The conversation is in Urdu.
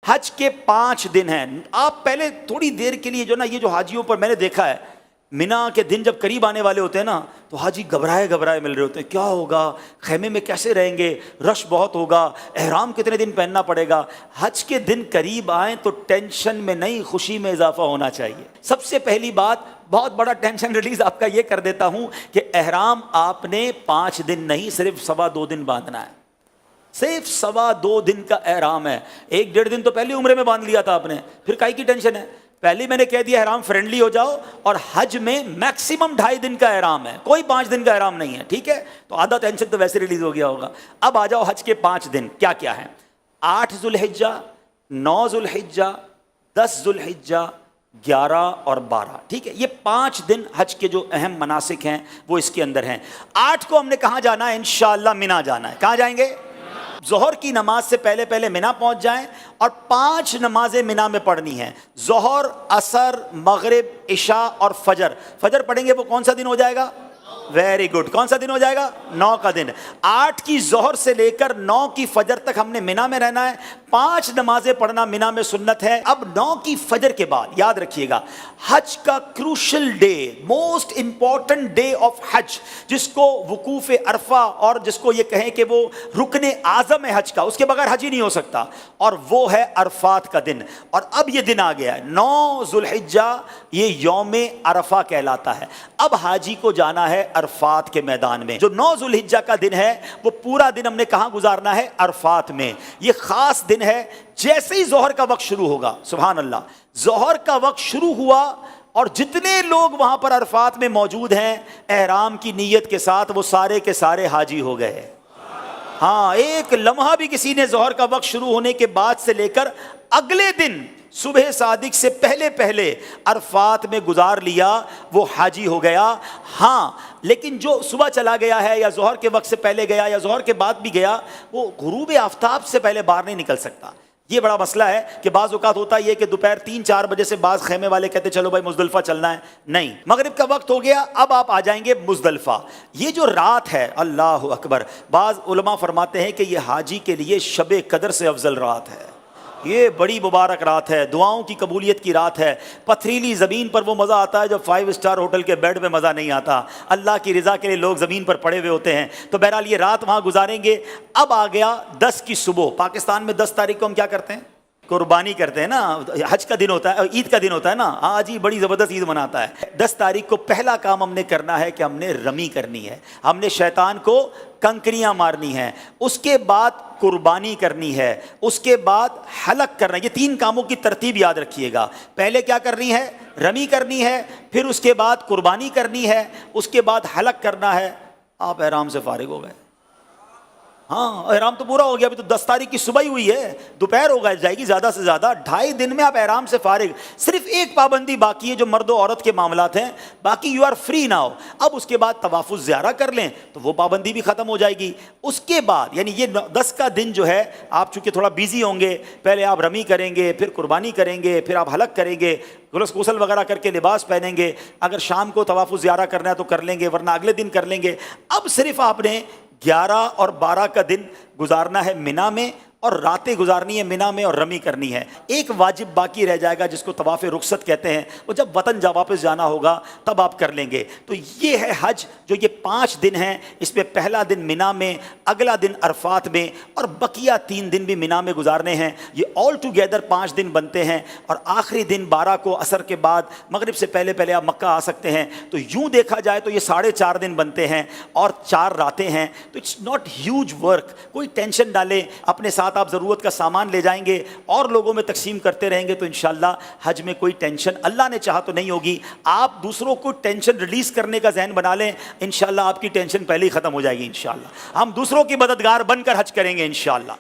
حج کے 5 دن ہیں. آپ پہلے تھوڑی دیر کے لیے جو نا یہ جو حاجیوں پر میں نے دیکھا ہے مینا کے دن جب قریب آنے والے ہوتے ہیں نا تو حاجی گھبرائے مل رہے ہوتے ہیں, کیا ہوگا, خیمے میں کیسے رہیں گے, رش بہت ہوگا, احرام کتنے دن پہننا پڑے گا. حج کے دن قریب آئیں تو ٹینشن میں نہیں خوشی میں اضافہ ہونا چاہیے. سب سے پہلی بات, بہت بڑا ٹینشن ریلیز آپ کا یہ کر دیتا ہوں کہ احرام آپ نے 5 دن نہیں صرف 2.25 دن باندھنا ہے. صرف 2.25 دن کا احرام ہے. 1.5 دن تو پہلے عمرے میں باندھ لیا تھا آپ نے, پھر کائی کی ٹینشن ہے. پہلے میں نے کہہ دیا احرام فرینڈلی ہو جاؤ, اور حج میں میکسیمم 2.5 دن کا احرام ہے, کوئی 5 دن کا احرام نہیں ہے. ٹھیک ہے, تو آدھا ٹینشن تو ویسے ریلیز ہو گیا ہوگا. اب آ جاؤ حج کے 5 دن کیا کیا ہیں. 8 ذو الحجہ, 9 ذو الحجہ, 10 ذو الحجہ, 11 اور 12. ٹھیک ہے, یہ 5 دن حج کے جو اہم مناسک ہیں وہ اس کے اندر ہیں. 8 کو ہم نے کہاں جانا ہے, انشاءاللہ مینا جانا ہے. کہاں جائیں گے؟ ظہر کی نماز سے پہلے مینا پہنچ جائیں, اور 5 نمازیں مینا میں پڑھنی ہیں. ظہر, عصر, مغرب, عشاء اور فجر. فجر پڑھیں گے وہ کون سا دن ہو جائے گا؟ ویری گڈ, کون سا دن ہو جائے گا؟ 9 کا دن. 8 کی ظہر سے لے کر 9 کی فجر تک ہم نے مینا میں رہنا ہے. 5 نمازیں پڑھنا مینا میں سنت ہے. اب 9 کی فجر کے بعد یاد رکھیے گا, حج کا crucial day, most important day of حج, جس کو وقوف عرفہ اور جس کو یہ کہیں کہ وہ رکن اعظم ہے حج کا, اس کے بغیر حج ہی نہیں ہو سکتا, اور وہ ہے عرفات کا دن. اور اب یہ دن آ گیا ہے 9 ذو الحجہ, یہ یوم عرفہ کہلاتا ہے. اب حاجی کو جانا ہے عرفات کے میدان میں. جو 9 ذو الحجہ کا دن ہے وہ پورا دن ہم نے کہاں گزارنا ہے؟ عرفات میں. یہ خاص دن ہے. جیسے ہی ظہر کا وقت شروع ہوگا, سبحان اللہ, ظہر کا وقت شروع ہوا اور جتنے لوگ وہاں پر عرفات میں موجود ہیں احرام کی نیت کے ساتھ, وہ سارے کے سارے حاجی ہو گئے. ہاں, ایک لمحہ بھی کسی نے ظہر کا وقت شروع ہونے کے بعد سے لے کر اگلے دن صبح صادق سے پہلے عرفات میں گزار لیا, وہ حاجی ہو گیا. ہاں, لیکن جو صبح چلا گیا ہے یا ظہر کے وقت سے پہلے گیا یا ظہر کے بعد بھی گیا, وہ غروب آفتاب سے پہلے باہر نہیں نکل سکتا. یہ بڑا مسئلہ ہے کہ بعض اوقات ہوتا یہ کہ دوپہر 3-4 بجے سے بعض خیمے والے کہتے چلو بھائی مزدلفہ چلنا ہے. نہیں, مغرب کا وقت ہو گیا, اب آپ آ جائیں گے مزدلفہ. یہ جو رات ہے, اللہ اکبر, بعض علماء فرماتے ہیں کہ یہ حاجی کے لیے شب قدر سے افضل رات ہے. یہ بڑی مبارک رات ہے, دعاؤں کی قبولیت کی رات ہے. پتھریلی زمین پر وہ مزہ آتا ہے جو 5 اسٹار ہوٹل کے بیڈ میں مزہ نہیں آتا. اللہ کی رضا کے لیے لوگ زمین پر پڑے ہوئے ہوتے ہیں. تو بہرحال یہ رات وہاں گزاریں گے. اب آ گیا 10 کی صبح. پاکستان میں 10 تاریخ کو ہم کیا کرتے ہیں؟ قربانی کرتے ہیں نا. حج کا دن ہوتا ہے, عید کا دن ہوتا ہے نا, آج ہی بڑی زبردست عید مناتا ہے. 10 تاریخ کو پہلا کام ہم نے کرنا ہے کہ ہم نے رمی کرنی ہے, ہم نے شیطان کو کنکریاں مارنی ہیں, اس کے بعد قربانی کرنی ہے, اس کے بعد حلق کرنا ہے. یہ 3 کاموں کی ترتیب یاد رکھیے گا. پہلے کیا کرنی ہے؟ رمی کرنی ہے, پھر اس کے بعد قربانی کرنی ہے, اس کے بعد حلق کرنا ہے. آپ احرام سے فارغ ہو گئے. ہاں, احرام تو پورا ہو گیا. ابھی تو 10 تاریخ کی صبح ہی ہوئی ہے, دوپہر ہو جائے گی زیادہ سے زیادہ. 2.5 دن میں آپ احرام سے فارغ. صرف ایک پابندی باقی ہے جو مرد و عورت کے معاملات ہیں, باقی یو آر فری ناؤ. اب اس کے بعد طواف الزیارہ کر لیں تو وہ پابندی بھی ختم ہو جائے گی. اس کے بعد یعنی یہ 10 کا دن جو ہے, آپ چونکہ تھوڑا بیزی ہوں گے, پہلے آپ رمی کریں گے, پھر قربانی کریں گے, پھر آپ حلق کریں گے, غسل وغیرہ کر کے لباس پہنیں گے. اگر شام کو طواف الزیارہ کرنا ہے تو کر لیں گے, ورنہ اگلے دن کر لیں گے. اب صرف آپ نے 11 اور 12 کا دن گزارنا ہے مینا میں, اور راتیں گزارنی ہے مینا میں اور رمی کرنی ہے. ایک واجب باقی رہ جائے گا جس کو طواف رخصت کہتے ہیں, وہ جب وطن واپس جانا ہوگا تب آپ کر لیں گے. تو یہ ہے حج, جو یہ 5 دن ہیں. اس میں پہلا دن مینا میں, اگلا دن عرفات میں, اور بقیہ 3 دن بھی مینا میں گزارنے ہیں. یہ آل ٹوگیدر 5 دن بنتے ہیں. اور آخری دن 12 کو عصر کے بعد مغرب سے پہلے آپ مکہ آ سکتے ہیں. تو یوں دیکھا جائے تو یہ 4.5 دن بنتے ہیں اور 4 راتیں ہیں. تو اٹس ناٹ ہیوج ورک. کوئی ٹینشن ڈالیں اپنے ساتھ, آپ ضرورت کا سامان لے جائیں گے اور لوگوں میں تقسیم کرتے رہیں گے تو انشاءاللہ حج میں کوئی ٹینشن اللہ نے چاہا تو نہیں ہوگی. آپ دوسروں کو ٹینشن ریلیز کرنے کا ذہن بنا لیں, انشاءاللہ آپ کی ٹینشن پہلے ہی ختم ہو جائے گی. انشاءاللہ ہم دوسروں کی مددگار بن کر حج کریں گے انشاءاللہ.